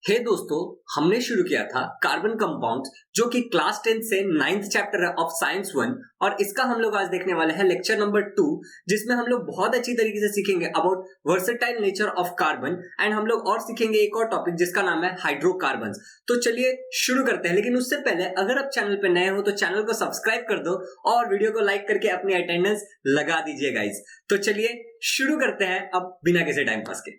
हे दोस्तों, हमने शुरू किया था कार्बन कंपाउंड्स जो कि क्लास 10 से 9th चैप्टर है ऑफ साइंस 1 और इसका हम लोग आज देखने वाले हैं लेक्चर नंबर 2 जिसमें हम लोग बहुत अच्छी तरीके से सीखेंगे about versatile nature of carbon and हम लोग और सीखेंगे एक और टॉपिक जिसका नाम है हाइड्रोकार्बन्स। तो चलिए शुरू करते हैं, लेकिन उससे पहले अगर आप चैनल पे नए हो तो चैनल को सब्सक्राइब कर दो और वीडियो को लाइक करके अपनी अटेंडेंस लगा दीजिए गाइस। तो चलिए शुरू करते हैं अब बिना किसी टाइम पास के।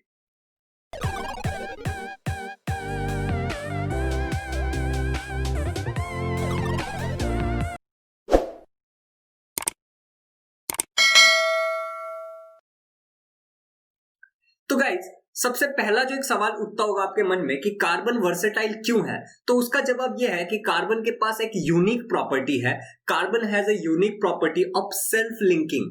तो गाइज सबसे पहला जो एक सवाल उठता होगा आपके मन में कि कार्बन वर्सेटाइल क्यों है, तो उसका जवाब यह है कि कार्बन के पास एक यूनिक प्रॉपर्टी है। Carbon has a unique property of self linking.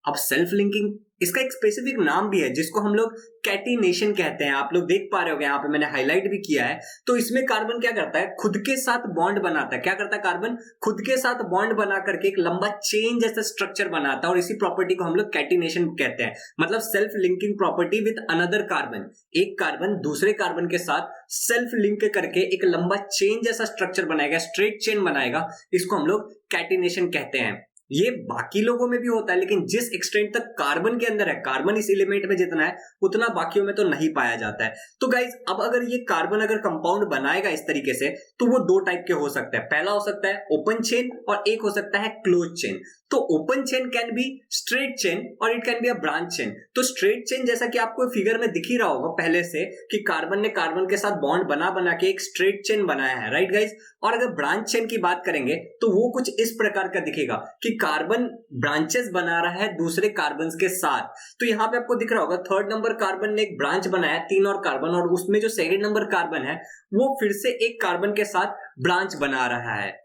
अब सेल्फ लिंकिंग इसका एक स्पेसिफिक नाम भी है जिसको हम लोग कैटिनेशन कहते हैं। आप लोग देख पा रहे होंगे यहाँ पे मैंने हाईलाइट भी किया है। तो इसमें कार्बन क्या करता है, खुद के साथ बॉन्ड बनाता है। क्या करता है कार्बन? खुद के साथ बॉन्ड बना करके एक लंबा चेन जैसा स्ट्रक्चर बनाता है और इसी प्रॉपर्टी को हम लोग कैटिनेशन कहते हैं। मतलब self linking property with another carbon. एक कार्बन दूसरे कार्बन के साथ सेल्फ लिंक करके एक लंबा चेन जैसा स्ट्रक्चर बनाएगा, स्ट्रेट चेन बनाएगा, इसको हम लोग कैटिनेशन कहते हैं। ये बाकी लोगों में भी होता है, लेकिन जिस एक्सटेंट तक कार्बन के अंदर है, कार्बन इस एलिमेंट में जितना है उतना बाकियों में तो नहीं पाया जाता है। तो गाइज अब अगर ये कार्बन अगर कंपाउंड बनाएगा इस तरीके से तो वो दो टाइप के हो सकते हैं। पहला हो सकता है ओपन चेन और एक हो सकता है क्लोज चेन। तो open chain can be straight chain और it can be a branch chain. तो स्ट्रेट चेन जैसा कि आपको फिगर में दिख ही रहा होगा पहले से कि कार्बन ने कार्बन के साथ बॉन्ड बना बना के एक स्ट्रेट चेन बनाया है, राइट गाइज। और अगर ब्रांच चेन की बात करेंगे तो वो कुछ इस प्रकार का दिखेगा कि कार्बन ब्रांचेस बना रहा है दूसरे कार्बन के साथ। तो यहां पे आपको दिख रहा होगा थर्ड नंबर कार्बन ने एक ब्रांच बनाया, 3 और कार्बन, और उसमें जो सेकंड नंबर कार्बन है वो फिर से एक कार्बन के साथ ब्रांच बना रहा है।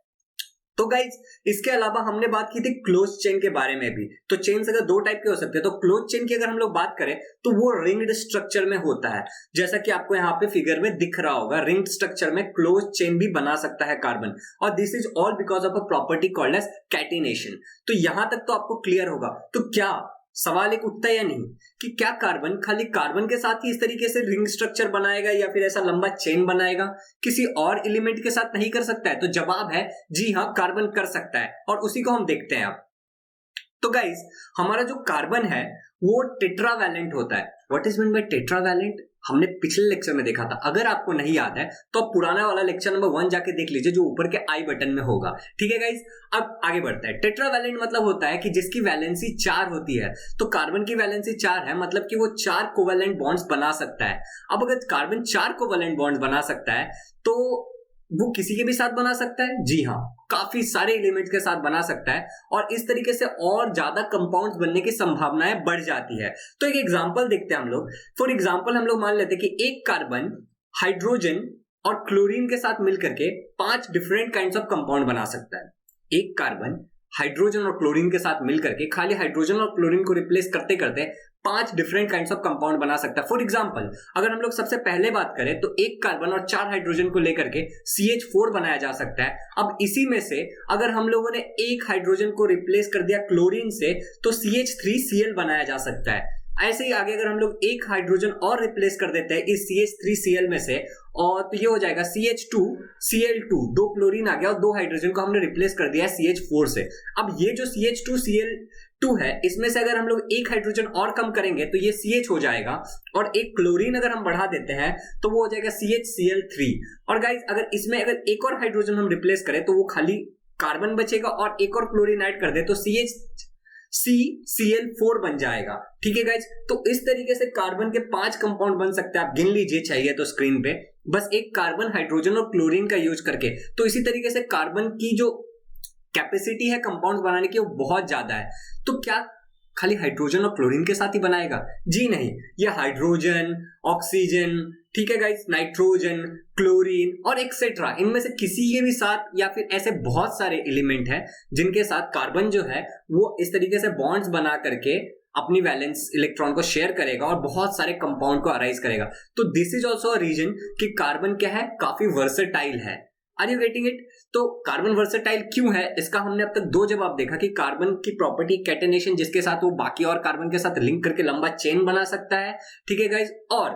तो गाइज इसके अलावा हमने बात की थी क्लोज चेन के बारे में भी। तो चेन्स अगर दो टाइप के हो सकते हैं, तो क्लोज चेन की अगर हम लोग बात करें तो वो रिंग्ड स्ट्रक्चर में होता है, जैसा कि आपको यहाँ पे फिगर में दिख रहा होगा। रिंग्ड स्ट्रक्चर में क्लोज चेन भी बना सकता है कार्बन, और this is all because of a property called as catenation. तो यहां तक तो आपको क्लियर होगा। तो क्या सवाल एक उठता है या नहीं कि क्या कार्बन खाली कार्बन के साथ ही इस तरीके से रिंग स्ट्रक्चर बनाएगा या फिर ऐसा लंबा चेन बनाएगा, किसी और एलिमेंट के साथ नहीं कर सकता है? तो जवाब है जी हाँ, कार्बन कर सकता है और उसी को हम देखते हैं अब। तो गाइज हमारा जो कार्बन है वो टेट्रावैलेंट होता है। What is mean by tetravalent हमने पिछले लेक्चर में देखा था। अगर आपको नहीं याद है तो आप पुराना वाला लेक्चर नंबर 1 जाके देख लीजिए जो ऊपर के आई बटन में होगा, ठीक है गाइज। अब आगे बढ़ते हैं। टेट्रावैलेंट मतलब होता है कि जिसकी वैलेंसी 4 होती है। तो कार्बन की वैलेंसी 4 है, मतलब कि वो 4 कोवैलेंट बॉन्ड्स बना सकता है। अब अगर कार्बन 4 कोवैलेंट बॉन्ड्स बना सकता है तो वो किसी के भी साथ बना सकता है। जी हाँ, काफी सारे एलिमेंट्स के साथ बना सकता है और इस तरीके से और ज्यादा कंपाउंड्स बनने की संभावनाएं बढ़ जाती है। तो एक एग्जांपल देखते हैं हम लोग। फॉर एग्जांपल हम लोग मान लेते हैं कि एक कार्बन हाइड्रोजन और क्लोरीन के साथ मिलकर के 5 डिफरेंट काइंड्स ऑफ कंपाउंड बना सकता है। एक कार्बन हाइड्रोजन और क्लोरीन के साथ मिलकर के खाली हाइड्रोजन और क्लोरीन को रिप्लेस करते करते 5 डिफरेंट काइंड्स ऑफ कंपाउंड बना सकता है। फॉर एग्जांपल अगर हम लोग सबसे पहले बात करें तो एक कार्बन और 4 हाइड्रोजन को लेकर के CH4 बनाया जा सकता है। अब इसी में से अगर हम लोगों ने एक हाइड्रोजन को रिप्लेस कर दिया क्लोरीन से तो CH3Cl बनाया जा सकता है। ऐसे ही आगे अगर हम लोग एक हाइड्रोजन और रिप्लेस कर देते हैं इस CH3Cl में से, और तो ये हो जाएगा CH2Cl2, 2 क्लोरीन आ गया और 2 हाइड्रोजन को हमने रिप्लेस कर दिया है CH4 से। अब ये जो CH2Cl2 है इसमें से अगर हम लोग एक हाइड्रोजन और कम करेंगे तो ये CH हो जाएगा, और एक क्लोरीन अगर हम बढ़ा देते हैं तो वो हो जाएगा CHCl3। और गाइज अगर इसमें अगर एक और हाइड्रोजन हम रिप्लेस करें तो वो खाली कार्बन बचेगा, और एक और क्लोरीन ऐड कर दे तो CHCl4 बन जाएगा, ठीक है गाइज। तो इस तरीके से कार्बन के 5 कंपाउंड बन सकते हैं। आप गिन लीजिए चाहिए तो स्क्रीन पे, बस एक कार्बन हाइड्रोजन और क्लोरीन का यूज करके। तो इसी तरीके से कार्बन की जो कैपेसिटी है कंपाउंड्स बनाने की वो बहुत ज्यादा है। तो क्या खाली हाइड्रोजन और क्लोरीन के साथ ही बनाएगा? जी नहीं, ये हाइड्रोजन, ऑक्सीजन, ठीक है गाइस, नाइट्रोजन, क्लोरीन और एक्सेट्रा, इनमें से किसी के भी साथ या फिर ऐसे बहुत सारे एलिमेंट हैं जिनके साथ कार्बन जो है वो इस तरीके से बॉन्ड्स बना करके अपनी वैलेंस इलेक्ट्रॉन को शेयर करेगा और बहुत सारे कंपाउंड को अराइज करेगा। तो this is also a reason कि कार्बन क्या है, काफी वर्सेटाइल है। Are you getting it? तो कार्बन वर्सेटाइल क्यों है इसका हमने अब तक 2 जवाब देखा कि कार्बन की प्रॉपर्टी कैटेनेशन, जिसके साथ वो बाकी और कार्बन के साथ लिंक करके लंबा चेन बना सकता है, ठीक है गाइज। और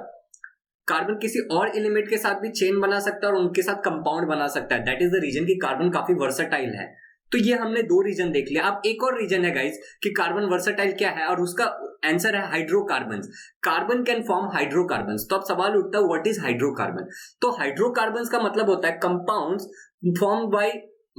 कार्बन किसी और एलिमेंट के साथ भी चेन बना सकता है और उनके साथ कंपाउंड बना सकता है। दैट इज द रीजन कि कार्बन काफी वर्सेटाइल है। तो ये हमने 2 रीजन देख लिया। अब एक और रीजन है गाइस कि कार्बन वर्सेटाइल क्या है, और उसका आंसर है hydrocarbons. Carbon can form hydrocarbons. तो अब सवाल उठता है व्हाट इज हाइड्रोकार्बन। तो हाइड्रोकार्बन्स का मतलब होता है compounds formed by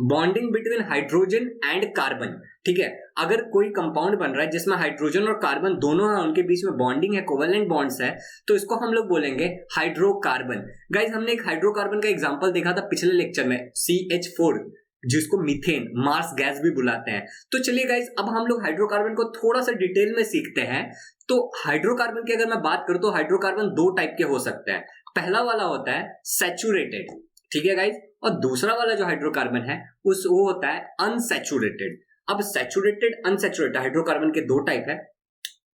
bonding between hydrogen and carbon. ठीक है, अगर कोई कंपाउंड बन रहा है जिसमें हाइड्रोजन और कार्बन दोनों है, उनके बीच में बॉन्डिंग है, कोवेलेंट बॉन्ड्स है, तो इसको हम लोग बोलेंगे हाइड्रोकार्बन। गाइस हमने एक हाइड्रोकार्बन का एग्जांपल देखा था पिछले लेक्चर में, CH4, जिसको मीथेन, मार्स गैस भी बुलाते हैं। तो चलिए गाइस अब हम लोग हाइड्रोकार्बन को थोड़ा सा डिटेल में सीखते हैं। तो हाइड्रोकार्बन की अगर मैं बात करूं तो हाइड्रोकार्बन 2 टाइप के हो सकते हैं। पहला वाला होता है सैचुरेटेड, ठीक है गाइस, और दूसरा वाला जो हाइड्रोकार्बन है वो होता है अनसैचुरेटेड। अब सैचुरेटेड अनसैचुरेटेड हाइड्रोकार्बन के 2 टाइप है।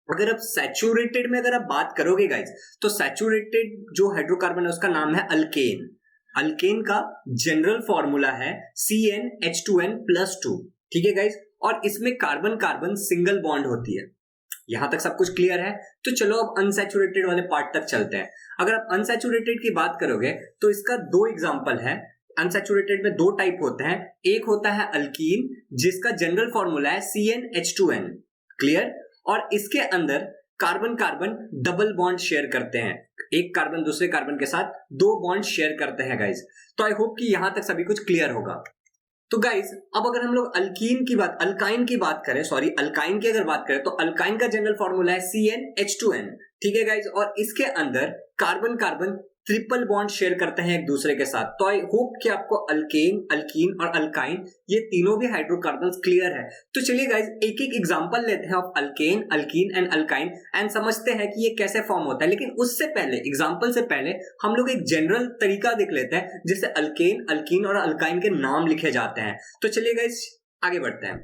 अगर आप सैचुरेटेड में अगर आप बात करोगे गाइस, तो सैचुरेटेड जो हाइड्रोकार्बन है उसका नाम है अल्केन। अल्केन का जनरल फॉर्मूला है CnH2n+2, ठीक है गाइस, और इसमें कार्बन कार्बन सिंगल बॉन्ड होती है। यहां तक सब कुछ क्लियर है। तो चलो अब अनसैचुरेटेड वाले पार्ट तक चलते हैं। अगर आप अनसैचुरेटेड की बात करोगे तो इसका 2 एग्जांपल है। अनसैचुरेटेड में 2 टाइप होते हैं। एक होता है अल्कीन जिसका जनरल फॉर्मूला है CnH2n, क्लियर, और इसके अंदर carbon carbon double bond share करते हैं। एक कार्बन दूसरे कार्बन के साथ 2 बॉन्ड शेयर करते हैं गाइस। तो आई होप कि यहां तक सभी कुछ क्लियर होगा। तो गाइस अब अगर हम लोग अल्काइन की अगर बात करें तो अल्काइन का जनरल फॉर्मूला है CnH2n, ठीक है गाइस, और इसके अंदर carbon carbon triple bond share करते हैं एक दूसरे के साथ। तो आई होप कि आपको अल्केन, अल्कीन और अल्काइन ये तीनों भी हाइड्रोकार्बन्स क्लियर है। तो चलिए गाइस एक एक एग्जांपल लेते हैं of alkane, alkyne and alkyne and समझते हैं कि ये कैसे फॉर्म होता है। लेकिन उससे पहले, एग्जांपल से पहले हम लोग एक जनरल तरीका देख लेते हैं जिससे अल्केन, अल्कीन और अल्काइन के नाम लिखे जाते हैं। तो चलिए गाइस आगे बढ़ते हैं।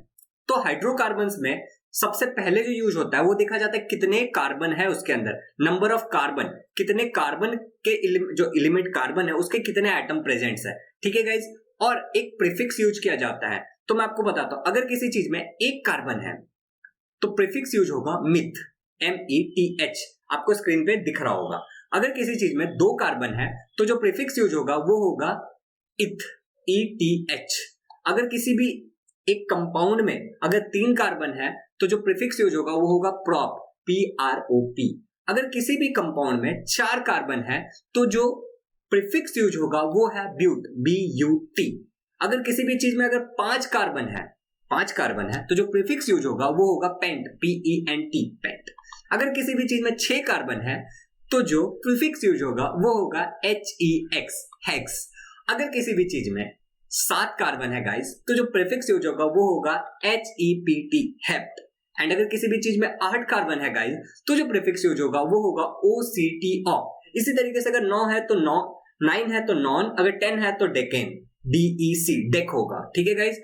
तो हाइड्रोकार्बन्स में सबसे पहले जो यूज होता है वो देखा जाता है कितने कार्बन है उसके अंदर, नंबर ऑफ कार्बन, कितने कार्बन के जो एलिमेंट कार्बन है उसके कितने एटम प्रेजेंट्स है, ठीक है गाइज, और एक प्रीफिक्स यूज किया जाता है। तो मैं आपको बताता हूं, अगर किसी चीज में 1 कार्बन है तो प्रीफिक्स यूज होगा मिथ, METH, आपको स्क्रीन पे दिख रहा होगा। अगर किसी चीज में 2 कार्बन है तो जो प्रीफिक्स यूज होगा वो होगा इथ, ETH। अगर किसी भी एक कंपाउंड में अगर 3 कार्बन है तो जो प्रीफिक्स यूज होगा वो होगा प्रॉप, PROP। अगर किसी भी कंपाउंड में 4 कार्बन है तो जो प्रीफिक्स यूज होगा वो है ब्यूट, BUT। अगर किसी भी चीज में अगर 5 कार्बन है तो जो प्रीफिक्स यूज होगा वो होगा पेंट, PENT, पेंट। अगर किसी भी चीज में 6 कार्बन है तो जो प्रीफिक्स यूज होगा वो होगा HEX, हेक्स। अगर किसी भी चीज में 7 कार्बन है गाइस तो जो प्रीफिक्स यूज होगा वो होगा HEPT, हेप्ट। एंड अगर किसी भी चीज में 8 कार्बन है गाइस तो जो प्रीफिक्स यूज होगा वो होगा OCTO। इसी तरीके से अगर 9 है तो 9 है तो नॉन, अगर 10 है तो डेकेन, DEC, डेक होगा, ठीक है गाइस।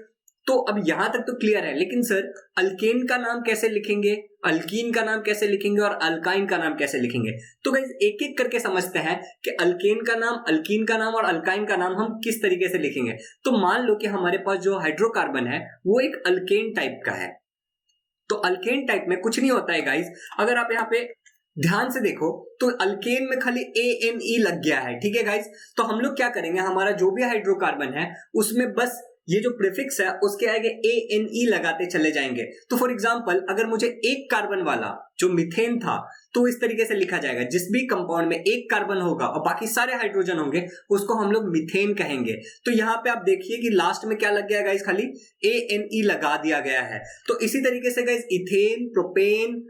तो अब यहां तक तो क्लियर है। लेकिन सर अल्केन का नाम कैसे लिखेंगे, अल्कीन का नाम कैसे लिखेंगे और अल्काइन का नाम कैसे लिखेंगे? तो गाइस एक एक करके समझते हैं कि अल्केन का नाम, अल्कीन का नाम और अल्काइन का नाम हम किस तरीके से लिखेंगे। तो मान लो कि हमारे पास जो हाइड्रोकार्बन है वो एक अल्केन टाइप का है। तो अल्केन टाइप में कुछ नहीं होता है गाइस, अगर आप यहाँ पे ध्यान से देखो तो अल्केन में खाली ANE लग गया है, ठीक है गाइस। तो हम लोग क्या करेंगे, हमारा जो भी हाइड्रोकार्बन है उसमें बस ये जो प्रीफिक्स है उसके आगे ANE लगाते चले जाएंगे। तो फॉर एग्जांपल अगर मुझे 1 कार्बन वाला जो मीथेन था तो इस तरीके से लिखा जाएगा, जिस भी कंपाउंड में 1 कार्बन होगा और बाकी सारे हाइड्रोजन होंगे उसको हम लोग मीथेन कहेंगे। तो यहाँ पे आप देखिए कि लास्ट में क्या लग गया गाइस, खाली ANE लगा दिया गया है। तो इसी तरीके से guys ethane, propane,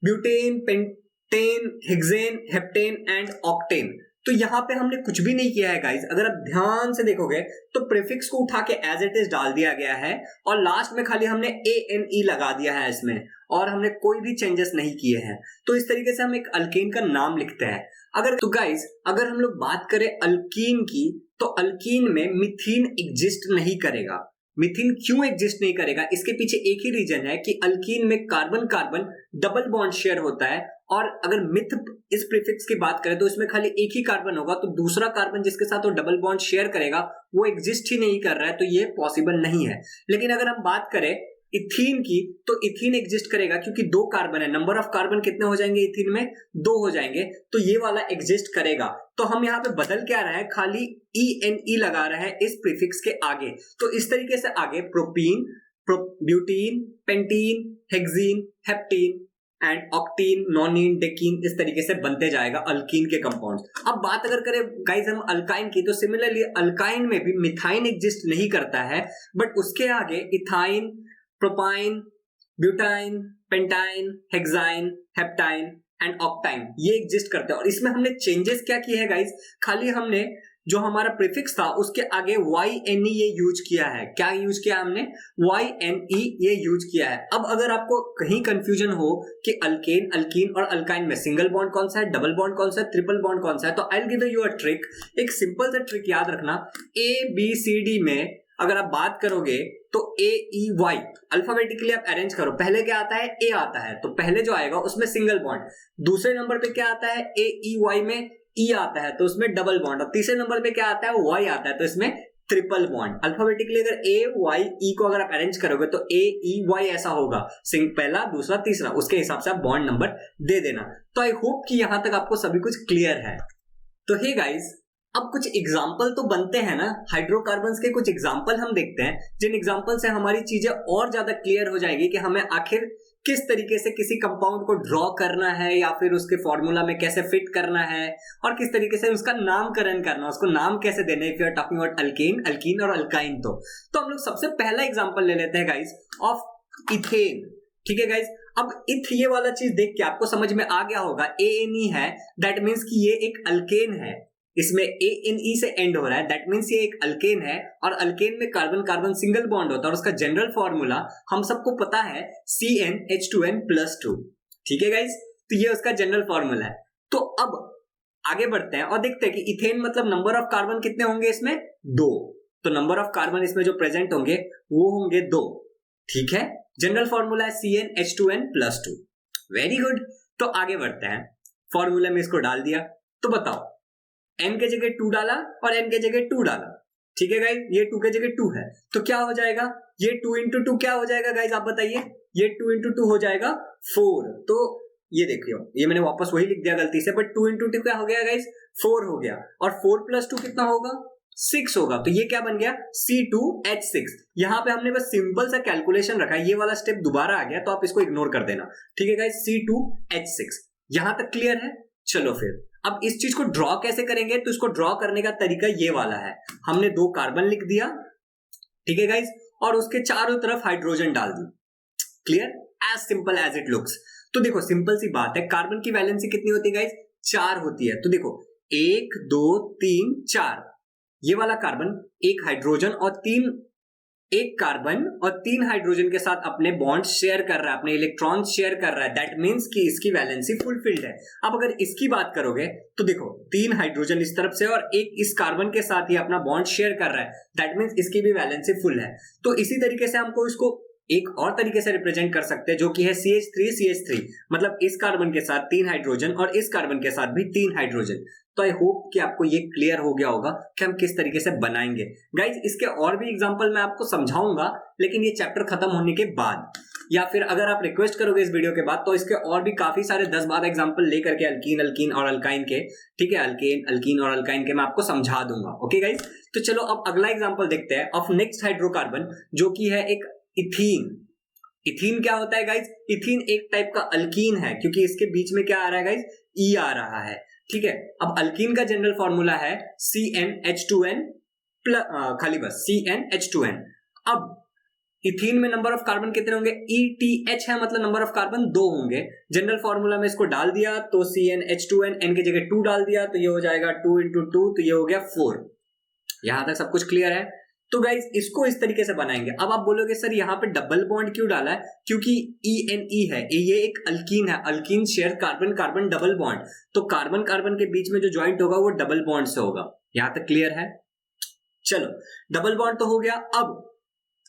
butane, pentane, hexane, heptane and octane. तो यहाँ पे हमने कुछ भी नहीं किया है गाइस। अगर आप ध्यान से देखोगे तो प्रीफिक्स को उठा के एज इट इज डाल दिया गया है और लास्ट में खाली हमने ANE लगा दिया है इसमें, और हमने कोई भी चेंजेस नहीं किए हैं। तो इस तरीके से हम एक अल्केन का नाम लिखते हैं। अगर हम लोग बात करें अल्कीन की, तो अल्कीन में मिथीन एग्जिस्ट नहीं करेगा। मिथीन क्यों एग्जिस्ट नहीं करेगा, इसके पीछे एक ही रीजन है कि अल्कीन में carbon carbon double bond share होता है, और अगर मिथ इस प्रीफिक्स की बात करें तो इसमें खाली एक ही कार्बन होगा, तो दूसरा कार्बन जिसके साथ वो डबल बॉन्ड शेयर करेगा वो एग्जिस्ट ही नहीं कर रहा है, तो ये पॉसिबल नहीं है। लेकिन अगर हम बात करें इथीन की, तो इथीन एग्जिस्ट करेगा क्योंकि दो कार्बन है, नंबर ऑफ कार्बन कितने हो जाएंगे इथीन में, दो हो जाएंगे, तो ये वाला एग्जिस्ट करेगा। तो हम यहाँ पे बदल क्या रहा है, खाली ENE लगा रहा है इस प्रीफिक्स के आगे। तो इस तरीके से आगे propene, butene, pentene, hexene, heptene and octene, nonene, decene, इस तरीके से बनते जाएगा अल्कीन के कंपाउंड्स। अब बात अगर करें गाइस हम अल्काइन की, तो सिमिलरली अल्काइन में भी मिथाइन एग्जिस्ट नहीं करता है, बट उसके आगे ethyne, propyne, butyne, pentyne, hexyne, heptyne and octyne ये एग्जिस्ट करते हैं। और इसमें हमने चेंजेस क्या किए हैं गाइस, खाली हमने जो हमारा प्रीफिक्स था उसके आगे YNE ये यूज किया है। क्या यूज किया हमने, YNE ये यूज किया है। अब अगर आपको कहीं कंफ्यूजन हो कि अल्केन, अल्कीन और अल्काइन में सिंगल बॉन्ड कौन सा है, डबल बॉन्ड कौन सा है, ट्रिपल बॉन्ड कौन सा है, तो I will give you a trick. एक सिंपल सा ट्रिक याद रखना, ABCD में अगर आप बात करोगे तो AEY अल्फाबेटिकली आप अरेंज करो, पहले क्या आता है, A आता है, तो पहले जो आएगा उसमें सिंगल बॉन्ड, दूसरे नंबर पे क्या आता है, AEY में E आता है तो उसमें डबल बॉन्ड, और तीसरे नंबर पे क्या आता है, Y आता है तो इसमें ट्रिपल बॉन्ड। अल्फाबेटिकली अगर AYE को अगर आप अरेंज करोगे तो AEY ऐसा होगा, पहला, दूसरा, तीसरा, उसके हिसाब से आप बॉन्ड नंबर दे देना। तो आई होप कि यहां तक आपको सभी कुछ क्लियर है। तो हे गाइस, अब कुछ एग्जाम्पल तो बनते हैं ना, हाइड्रोकार्बन्स के कुछ एग्जाम्पल हम देखते हैं, जिन एग्जाम्पल से हमारी चीजें और ज्यादा क्लियर हो जाएगी कि हमें आखिर किस तरीके से किसी कंपाउंड को ड्रॉ करना है या फिर उसके फॉर्मूला में कैसे फिट करना है और किस तरीके से उसका नामकरण करना, उसको नाम कैसे देना है, if you are talking about alkane, alkene और अल्काइन। तो हम लोग सबसे पहला एग्जाम्पल ले लेते हैं गाइस ऑफ इथेन। ठीक है गाइस, अब इथ ये वाला चीज देख के आपको समझ में आ गया होगा, ANE है, दैट मीन्स कि ये एक अल्केन है, इसमें ANE से एंड हो रहा है, दैट मीन्स ये एक अल्केन है, और अल्केन में कार्बन कार्बन सिंगल बॉन्ड होता है, और उसका जनरल फॉर्मूला हम सबको पता है CnH2n+2। ठीक है गाइस, तो ये उसका जनरल फॉर्मूला है। तो अब आगे बढ़ते हैं और देखते हैं कि इथेन मतलब नंबर ऑफ कार्बन कितने होंगे इसमें, 2। तो नंबर ऑफ कार्बन इसमें जो प्रेजेंट होंगे वो होंगे 2। ठीक है, जनरल फॉर्मूला है CnH2n+2। Very good. तो आगे बढ़ते हैं, फॉर्मूला में इसको डाल दिया, तो बताओ n के जगह 2 डाला और n के जगह 2 डाला। ठीक है गाइस, ये 2 के जगह 2 है, तो क्या हो जाएगा, ये 2 into 2 क्या हो जाएगा गाइस, आप बताइए, ये 2 into 2 हो जाएगा 4। तो ये देखियो, ये मैंने वापस वही लिख दिया गलती से, बट 2 into 2 क्या हो गया गाइस, 4 हो गया, और 4 + 2 कितना होगा, 6 होगा। तो ये क्या बन गया, C2H6। यहाँ पे हमने बस सिंपल सा कैलकुलेशन रखा है, ये वाला स्टेप दोबारा आ गया तो आप इसको इग्नोर कर देना। ठीक है गाइस, C2H6। यहां तक क्लियर है। चलो फिर अब इस चीज को ड्रॉ कैसे करेंगे, तो इसको ड्रॉ करने का तरीका ये वाला है, हमने 2 कार्बन लिख दिया, ठीक है गाइस, और उसके चारों तरफ हाइड्रोजन डाल दी। Clear, as simple as it looks. तो देखो सिंपल सी बात है, कार्बन की वैलेंसी कितनी होती है गाइस, 4 होती है। तो देखो 1 2 3 4, ये वाला कार्बन एक हाइड्रोजन और 3, एक कार्बन और 3 हाइड्रोजन के साथ अपने बॉन्ड शेयर कर रहा है, अपने इलेक्ट्रॉन शेयर कर रहा है, दैट मींस कि इसकी वैलेंसी फुलफिल्ड है। अब अगर इसकी बात करोगे तो देखो 3 हाइड्रोजन इस तरफ से और एक इस कार्बन के साथ ही अपना बॉन्ड शेयर कर रहा है, दैट मींस इसकी भी वैलेंसी फुल है। तो इसी तरीके से हमको इसको एक और तरीके से रिप्रेजेंट कर सकते हैं, जो कि है CH3CH3, मतलब इस कार्बन के साथ 3 हाइड्रोजन और इस कार्बन के साथ भी 3 हाइड्रोजन। तो आई होप कि आपको ये क्लियर हो गया होगा कि हम किस तरीके से बनाएंगे। गाइज इसके और भी एग्जांपल मैं आपको समझाऊंगा, लेकिन ये चैप्टर खत्म होने के बाद, या फिर अगर आप रिक्वेस्ट करोगे इस वीडियो के बाद तो इसके और भी काफी सारे 10-12 एग्जांपल लेकर के अल्कीन, अल्कीन और अल्काइन के, ठीक है, अल्केन, अल्कीन और अल्काइन के मैं आपको समझा दूंगा। ओके गाइज, तो चलो अब अगला एग्जाम्पल देखते हैं ऑफ नेक्स्ट हाइड्रोकार्बन, जो कि है एक इथीन। इथीन क्या होता है गाइज, इथीन एक टाइप का अल्कीन है, क्योंकि इसके बीच में क्या आ रहा है गाइज, ई आ रहा है। ठीक है, अब अल्कीन का जनरल फॉर्मूला है CnH2n खाली बस CnH2n। अब इथीन में नंबर ऑफ कार्बन कितने होंगे, ETH है, मतलब नंबर ऑफ कार्बन 2 होंगे। जनरल फॉर्मूला में इसको डाल दिया तो CnH2n, n की जगह 2 डाल दिया तो ये हो जाएगा 2 into 2, तो ये हो गया 4। यहां तक सब कुछ क्लियर है। तो गाइज इसको इस तरीके से बनाएंगे। अब आप बोलोगे सर यहाँ पे डबल बॉन्ड क्यों डाला है, क्योंकि ENE है, ये एक अल्कीन है, alkyne share carbon carbon double bond, तो कार्बन कार्बन के बीच में जो ज्वाइंट होगा वो डबल बॉन्ड से होगा। यहां तक क्लियर है। चलो डबल बॉन्ड तो हो गया। अब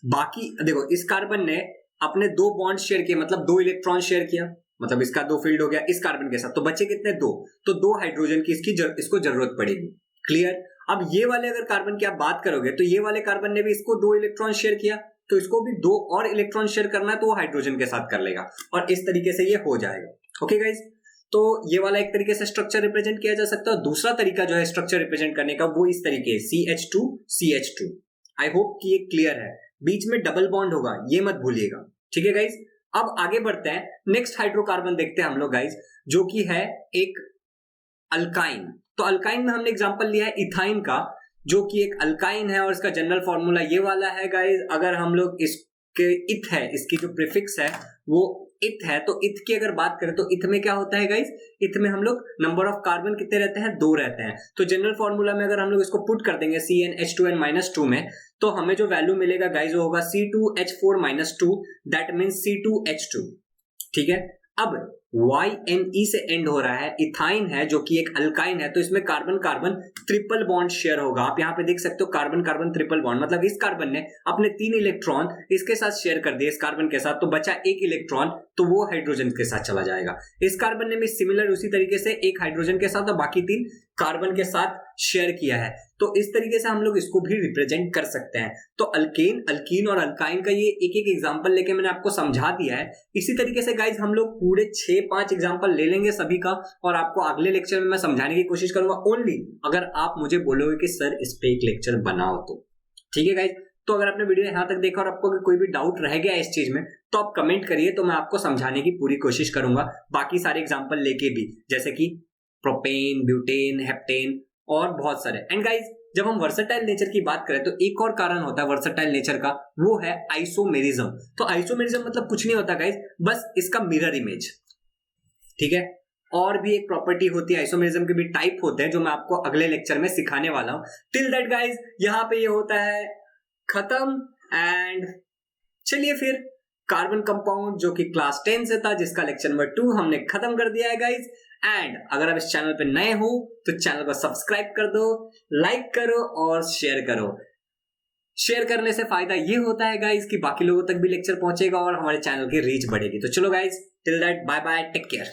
बाकी देखो, इस कार्बन ने अपने 2 बॉन्ड शेयर किए, मतलब 2 इलेक्ट्रॉन शेयर किया, मतलब इसका 2 फील्ड हो गया इस कार्बन के साथ, तो बचे कितने, 2। तो 2 हाइड्रोजन की इसको जरूरत पड़ेगी। क्लियर। अब ये वाले अगर कार्बन की आप बात करोगे तो ये वाले कार्बन ने भी इसको 2 इलेक्ट्रॉन शेयर किया, तो इसको भी 2 और इलेक्ट्रॉन शेयर करना है तो वो हाइड्रोजन के साथ कर लेगा और इस तरीके से ये हो जाएगा। ओके गाइज, तो ये वाला एक तरीके से स्ट्रक्चर रिप्रेजेंट किया जा सकता है। दूसरा तरीका जो है स्ट्रक्चर रिप्रेजेंट करने का वो इस तरीके CH2 CH2। आई होप कि ये क्लियर है, बीच में डबल बॉन्ड होगा, ये मत भूलिएगा। ठीक है गाइज, अब आगे बढ़ते हैं, नेक्स्ट हाइड्रोकार्बन देखते हैं हम लोग गाइज, जो कि है एक अल्काइन। तो अल्काइन में हमने एग्जांपल लिया है इथाइन का, जो कि एक अल्काइन है और इसका जनरल फॉर्मूला ये वाला है गाइज। अगर हम लोग इसके इथ है, इसकी जो प्रीफिक्स है वो इथ है, तो इथ की अगर बात करें तो इथ में क्या होता है गाइज, इथ में हम लोग नंबर ऑफ कार्बन कितने रहते हैं, 2 रहते हैं। तो जनरल फॉर्मूला में अगर हम लोग इसको पुट कर देंगे CnH2n-2 में, तो हमें जो वैल्यू मिलेगा गाइज वो होगा C2H4-2, दैट मीन्स C2H2। ठीक है, अब YNE से एंड हो रहा है, इथाइन है जो कि एक अल्काइन है, तो इसमें carbon carbon triple bond share होगा। आप यहाँ पे देख सकते हो कार्बन कार्बन ट्रिपल बॉन्ड, मतलब इस कार्बन ने अपने 3 इलेक्ट्रॉन इसके साथ शेयर कर दिए, इस कार्बन के साथ, तो बचा 1 इलेक्ट्रॉन, तो वो हाइड्रोजन के साथ चला जाएगा। इस कार्बन ने भी सिमिलर उसी तरीके से 1 हाइड्रोजन के साथ और बाकी 3 कार्बन के साथ शेयर किया है। तो इस तरीके से हम लोग इसको भी रिप्रेजेंट कर सकते हैं। तो अल्केन, अल्कीन और अल्काइन का ये एक एक एग्जांपल लेके मैंने आपको समझा दिया है। इसी तरीके से गाइज हम लोग पूरे 6-5 एग्जांपल ले लेंगे सभी का और आपको अगले लेक्चर में मैं समझाने की कोशिश करूंगा, ओनली अगर आप मुझे बोलोगे कि सर इस पे एक लेक्चर बनाओ तो। ठीक है गाइज, तो अगर आपने वीडियो यहाँ तक देखा और आपको कोई भी डाउट रह गया इस चीज में तो आप कमेंट करिए, तो मैं आपको समझाने की पूरी कोशिश करूंगा, बाकी सारे एग्जांपल लेके भी, जैसे कि प्रोपेन, ब्यूटेन, हेप्टेन और बहुत सारे। एंड गाइज जब हम वर्सेटाइल नेचर की बात करें तो एक और कारण होता है वर्सेटाइल नेचर का, वो है आइसोमेरिज्म। तो आइसोमेरिज्म मतलब कुछ नहीं होता गाइज, बस इसका मिरर इमेज। ठीक है, और भी एक प्रॉपर्टी होती है, आइसोमेरिज्म के भी टाइप होते हैं जो मैं आपको अगले लेक्चर में सिखाने वाला हूं। टिल दैट गाइज यहाँ पे ये होता है खत्म। एंड चलिए फिर कार्बन कंपाउंड जो कि क्लास 10 से था, जिसका लेक्चर नंबर 2 हमने खत्म कर दिया है गाइज। एंड अगर आप इस चैनल पे नए हो तो चैनल को सब्सक्राइब कर दो, लाइक करो और शेयर करो। शेयर करने से फायदा ये होता है गाइज कि बाकी लोगों तक भी लेक्चर पहुंचेगा और हमारे चैनल की रीच बढ़ेगी। तो चलो guys, till that bye bye, take care.